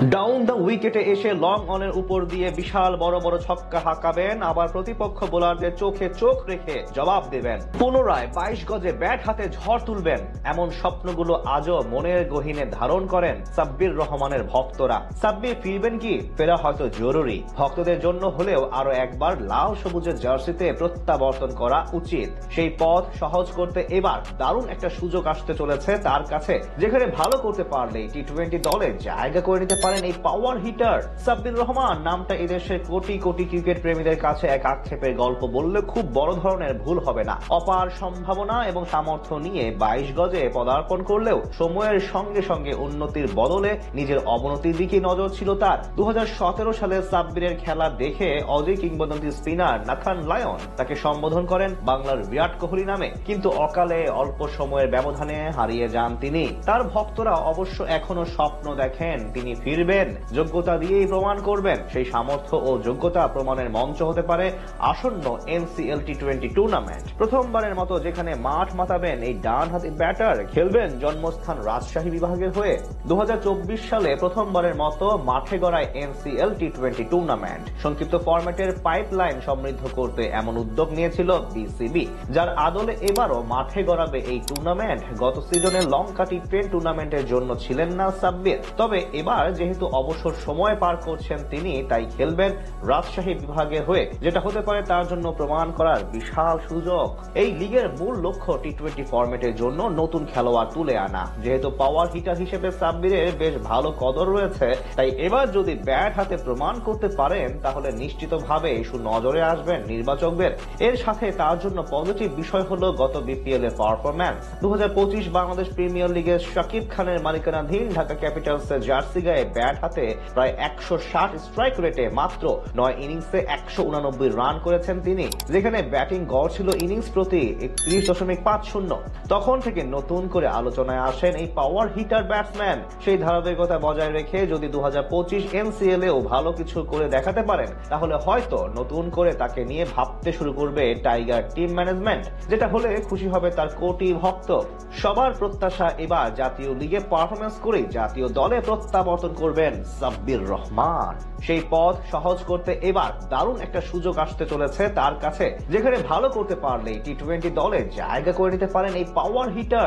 Down the উইকেটে এসে long অনের উপর দিয়ে বিশাল বড় বড় ছক্কা হাঁকাবেন, আবার প্রতিপক্ষ বোলারদের চোখে চোখ রেখে জবাব দেবেন। পুনরায় 22 গজে ব্যাট হাতে ঝড় তুলবেন, এমন স্বপ্নগুলো আজও মনের গহীনে ধারণ করেন সাব্বির রহমানের ভক্তরা। সাব্বির ফিরবেন কি? ফেরা হয়তো জরুরি, ভক্তদের জন্য হলেও আরো একবার লাল সবুজের জার্সিতে প্রত্যাবর্তন করা উচিত। সেই পথ সহজ করতে এবার দারুণ একটা সুযোগ আসতে চলেছে তার কাছে, যেখানে ভালো করতে পারলেই টি-20 দলে জায়গা করে নিতে পারেন এই পাওয়ার হিটার সাব্বির রহমান। নামটা এদেশের কোটি কোটি ক্রিকেট প্রেমীদের কাছে এক আক্ষেপের গল্প বললে খুব বড় ধরনের ভুল হবে না। অপার সম্ভাবনা এবং সামর্থ্য নিয়ে 22 গজে পদার্পণ করলেও সময়ের সঙ্গে সঙ্গে উন্নতির বদলে নিজের অবনতির দিকে নজর ছিল তার। 2017 সালে সাব্বিরের খেলা দেখে অজি কিংবদন্তি স্পিনার নাথান লায়ন তাকে সম্বোধন করেন বাংলার বিরাট কোহলি নামে, কিন্তু অকালে অল্প সময়ের ব্যবধানে হারিয়ে যান তিনি। তার ভক্তরা অবশ্য এখনো স্বপ্ন দেখেন তিনি ফিরবেন, যোগ্যতা দিয়েই প্রমাণ করবেন। সেই সামর্থ্য ও যোগ্যতা প্রমাণের মঞ্চ হতে পারে আসন্ন এনসিএল টি-20 টুর্নামেন্ট। প্রথমবারের মতো যেখানে মাঠ মাতাবেন এই ডানহাতি ব্যাটার, খেলবেন জন্মস্থান রাজশাহী বিভাগের হয়ে। 2024 সালে প্রথমবারের মতো মাঠে গড়ায় এনসিএল টি-20 টুর্নামেন্ট। সংক্ষিপ্ত ফরম্যাটের পাইপলাইন সমৃদ্ধ করতে এমন উদ্যোগ নিয়েছিল বিসিবি, যার আদলে এবারও মাঠে গড়াবে এই টুর্নামেন্ট। গত সিজনে লঙ্কা টি-10 টুর্নামেন্টের জন্য ছিলেন না সাব্বির, তবে এবার যেহেতু অবসর সময় পার করছেন তিনি, তাই খেলবেন রাজশাহী বিভাগের হয়ে, যেটা হতে পারে তার জন্য প্রমাণ করার বিশাল সুযোগ। এই লিগের মূল লক্ষ্য টি-20 ফরম্যাটের জন্য নতুন খেলোয়াড় তুলে আনা। যেহেতু পাওয়ার হিটার হিসেবে সাব্বিরের বেশ ভালো কদর রয়েছে, তাই এবার যদি ব্যাট হাতে প্রমাণ করতে পারেন তাহলে নিশ্চিতভাবে সুনজরে আসবেন নির্বাচকদের। এর সাথে তার জন্য পজিটিভ বিষয় হলো গত বিপিএল এর পারফরম্যান্স। 2025 বাংলাদেশ প্রিমিয়ার লিগের শাকিব খানের মালিকানাধীন ঢাকা ক্যাপিটালসের জার্সি গায়ে ব্যাট হাতে প্রায় 160 স্ট্রাইক রেটে মাত্র 9 ইনিংসে 189 রান করেছেন তিনি, যেখানে ব্যাটিং গড় ছিল ইনিংস প্রতি 31.50। তখন থেকে নতুন করে আলোচনায় আসেন এই পাওয়ার হিটার ব্যাটসম্যান। সেই ধারাবাহিকতা বজায় রেখে যদি 2025 এনসিএল এও ভালো কিছু করে দেখাতে পারেন, তাহলে হয়তো নতুন করে তাকে নিয়ে ভাবতে শুরু করবে টাইগার টিম ম্যানেজমেন্ট, যেটা হলে খুশি হবে তার কোটি ভক্ত। সবার প্রত্যাশা এবার জাতীয় লিগে পারফরমেন্স করেই জাতীয় দলে প্রত্যাবর্তন করবেন সাব্বির রহমান। সেই পথ সহজ করতে এবার দারুণ একটা সুযোগ আসতে চলেছে তার কাছে, যেখানে ভালো করতে পারলেই টি-20 দলে জায়গা করে নিতে পারেন এই পাওয়ার হিটার